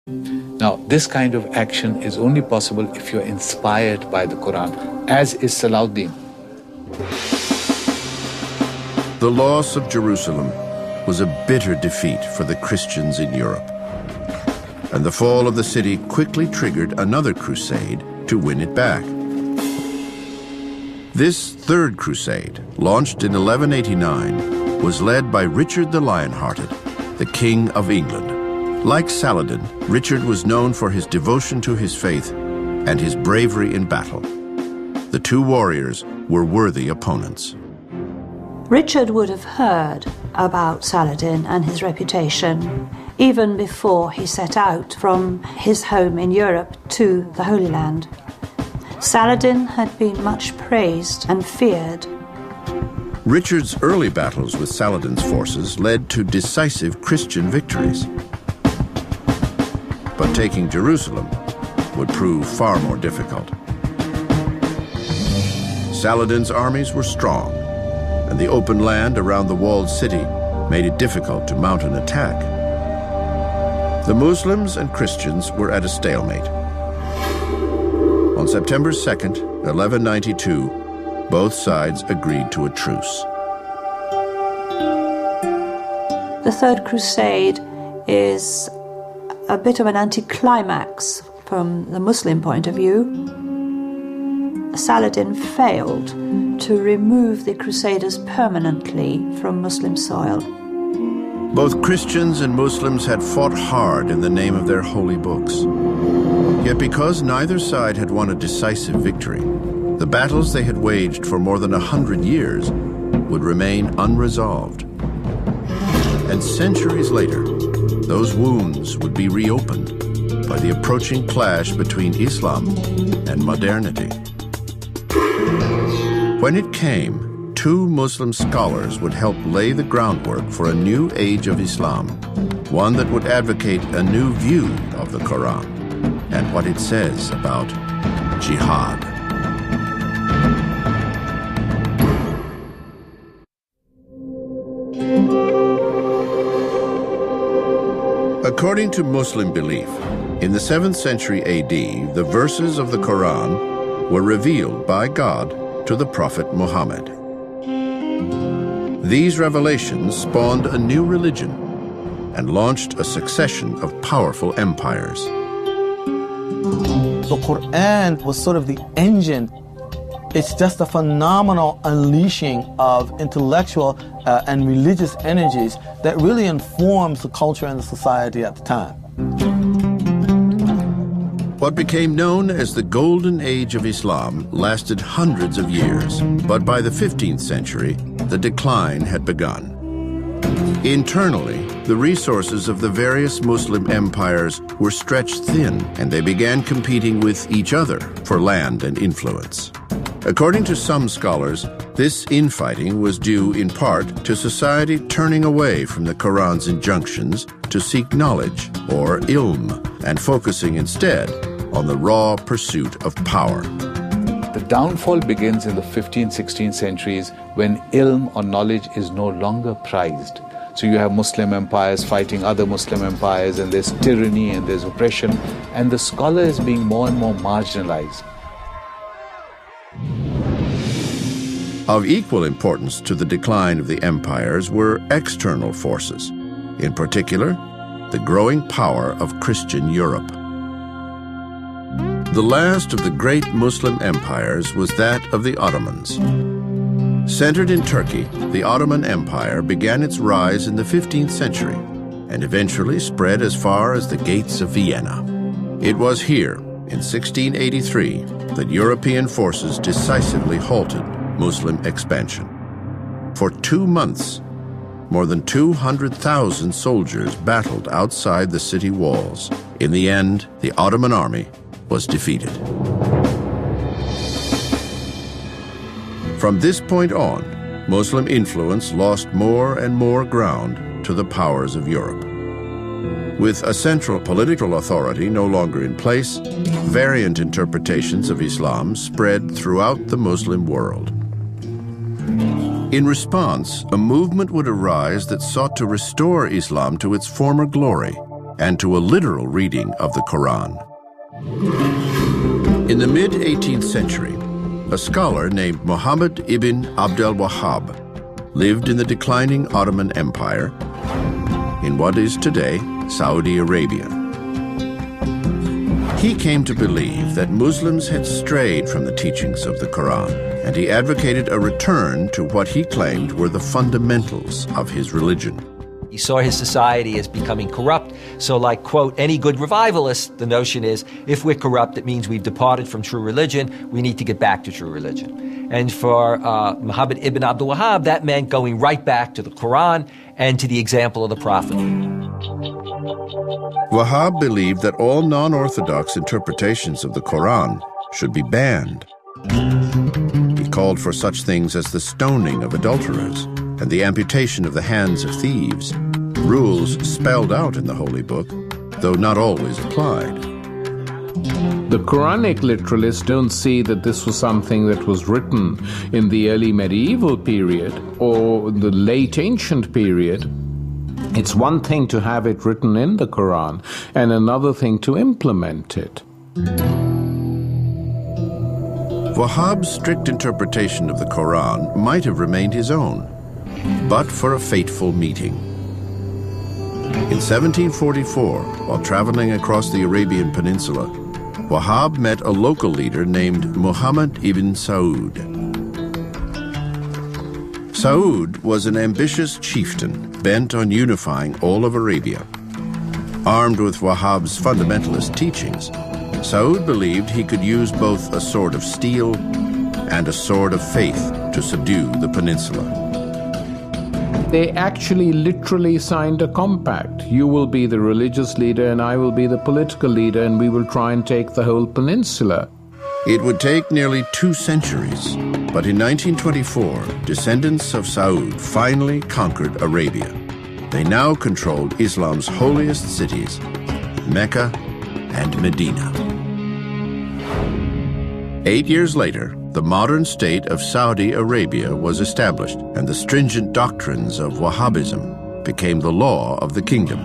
Now, this kind of action is only possible if you're inspired by the Quran, as is Salahuddin. The loss of Jerusalem was a bitter defeat for the Christians in Europe, and the fall of the city quickly triggered another crusade to win it back. This Third Crusade, launched in 1189, was led by Richard the Lionhearted, the King of England. Like Saladin, Richard was known for his devotion to his faith and his bravery in battle. The two warriors were worthy opponents. Richard would have heard about Saladin and his reputation even before he set out from his home in Europe to the Holy Land. Saladin had been much praised and feared. Richard's early battles with Saladin's forces led to decisive Christian victories. But taking Jerusalem would prove far more difficult. Saladin's armies were strong, and the open land around the walled city made it difficult to mount an attack. The Muslims and Christians were at a stalemate. On September 2nd, 1192, both sides agreed to a truce. The Third Crusade is a bit of an anticlimax from the Muslim point of view. Saladin failed to remove the Crusaders permanently from Muslim soil. Both Christians and Muslims had fought hard in the name of their holy books. Yet because neither side had won a decisive victory, the battles they had waged for more than 100 years would remain unresolved. And centuries later, those wounds would be reopened by the approaching clash between Islam and modernity. When it came, two Muslim scholars would help lay the groundwork for a new age of Islam, one that would advocate a new view of the Quran and what it says about jihad. According to Muslim belief, in the 7th century AD, the verses of the Quran were revealed by God to the Prophet Muhammad. These revelations spawned a new religion and launched a succession of powerful empires. The Quran was sort of the engine. It's just a phenomenal unleashing of intellectual and religious energies that really informs the culture and the society at the time. What became known as the Golden Age of Islam lasted hundreds of years, but by the 15th century, the decline had begun. Internally, the resources of the various Muslim empires were stretched thin, and they began competing with each other for land and influence. According to some scholars, this infighting was due in part to society turning away from the Quran's injunctions to seek knowledge, or ilm, and focusing instead on the raw pursuit of power. The downfall begins in the 15th, 16th centuries when ilm or knowledge is no longer prized. So you have Muslim empires fighting other Muslim empires, and there's tyranny and there's oppression, and the scholar is being more and more marginalized. Of equal importance to the decline of the empires were external forces, in particular, the growing power of Christian Europe. The last of the great Muslim empires was that of the Ottomans. Centered in Turkey, the Ottoman Empire began its rise in the 15th century and eventually spread as far as the gates of Vienna. It was here, in 1683, that European forces decisively halted Muslim expansion. For 2 months, more than 200,000 soldiers battled outside the city walls. In the end, the Ottoman army was defeated. From this point on, Muslim influence lost more and more ground to the powers of Europe. With a central political authority no longer in place, variant interpretations of Islam spread throughout the Muslim world. In response, a movement would arise that sought to restore Islam to its former glory and to a literal reading of the Quran. In the mid-18th century, a scholar named Muhammad ibn Abdul Wahhab lived in the declining Ottoman Empire in what is today Saudi Arabia. He came to believe that Muslims had strayed from the teachings of the Quran, and he advocated a return to what he claimed were the fundamentals of his religion. He saw his society as becoming corrupt, so like, quote, any good revivalist, the notion is, if we're corrupt, it means we've departed from true religion, we need to get back to true religion. And for Muhammad ibn Abdul Wahhab, that meant going right back to the Quran and to the example of the Prophet. Wahhab believed that all non-orthodox interpretations of the Quran should be banned. He called for such things as the stoning of adulterers and the amputation of the hands of thieves, rules spelled out in the Holy Book, though not always applied. The Quranic literalists don't see that this was something that was written in the early medieval period or the late ancient period. It's one thing to have it written in the Quran and another thing to implement it. Wahhab's strict interpretation of the Quran might have remained his own, but for a fateful meeting. In 1744, while traveling across the Arabian Peninsula, Wahhab met a local leader named Muhammad ibn Saud. Saud was an ambitious chieftain bent on unifying all of Arabia. Armed with Wahhab's fundamentalist teachings, Saud believed he could use both a sword of steel and a sword of faith to subdue the peninsula. They actually literally signed a compact. You will be the religious leader and I will be the political leader, and we will try and take the whole peninsula. It would take nearly 2 centuries, but in 1924, descendants of Saud finally conquered Arabia. They now controlled Islam's holiest cities, Mecca and Medina. 8 years later, the modern state of Saudi Arabia was established, and the stringent doctrines of Wahhabism became the law of the kingdom.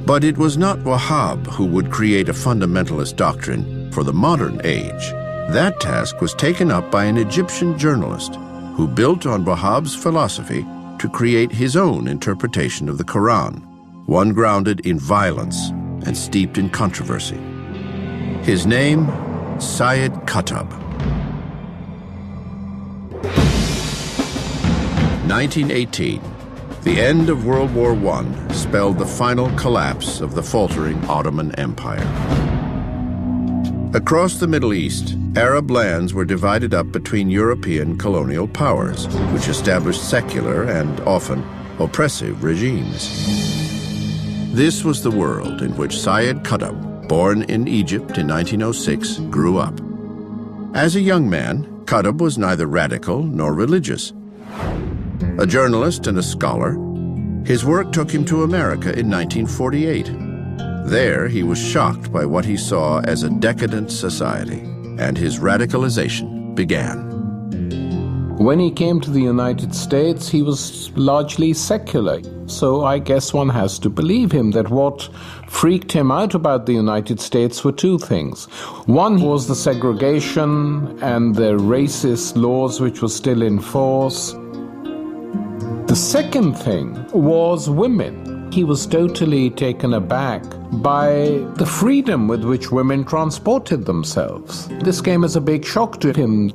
But it was not Wahhab who would create a fundamentalist doctrine for the modern age. That task was taken up by an Egyptian journalist who built on Wahhab's philosophy to create his own interpretation of the Quran, one grounded in violence and steeped in controversy. His name, Syed Qutb. 1918, the end of World War I spelled the final collapse of the faltering Ottoman Empire. Across the Middle East, Arab lands were divided up between European colonial powers, which established secular and often oppressive regimes. This was the world in which Syed Qutb, born in Egypt in 1906, grew up. As a young man, Qutb was neither radical nor religious. A journalist and a scholar, his work took him to America in 1948. There, he was shocked by what he saw as a decadent society, and his radicalization began. When he came to the United States, he was largely secular. So I guess one has to believe him that what freaked him out about the United States were 2 things. One was the segregation and the racist laws which were still in force. The second thing was women. He was totally taken aback by the freedom with which women transported themselves. This came as a big shock to him.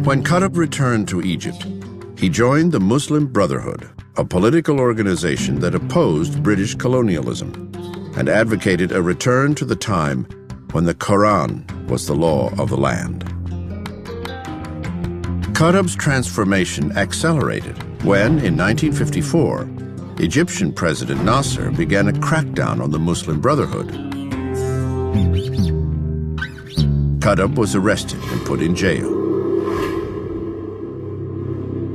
When Qutb returned to Egypt, he joined the Muslim Brotherhood, a political organization that opposed British colonialism and advocated a return to the time when the Quran was the law of the land. Qutb's transformation accelerated when, in 1954, Egyptian President Nasser began a crackdown on the Muslim Brotherhood. Qutb was arrested and put in jail.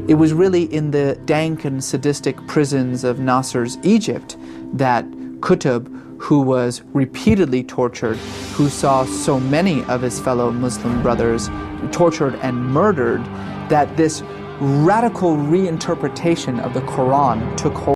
It was really in the dank and sadistic prisons of Nasser's Egypt that Qutb, who was repeatedly tortured, who saw so many of his fellow Muslim brothers tortured and murdered, that this radical reinterpretation of the Quran took hold.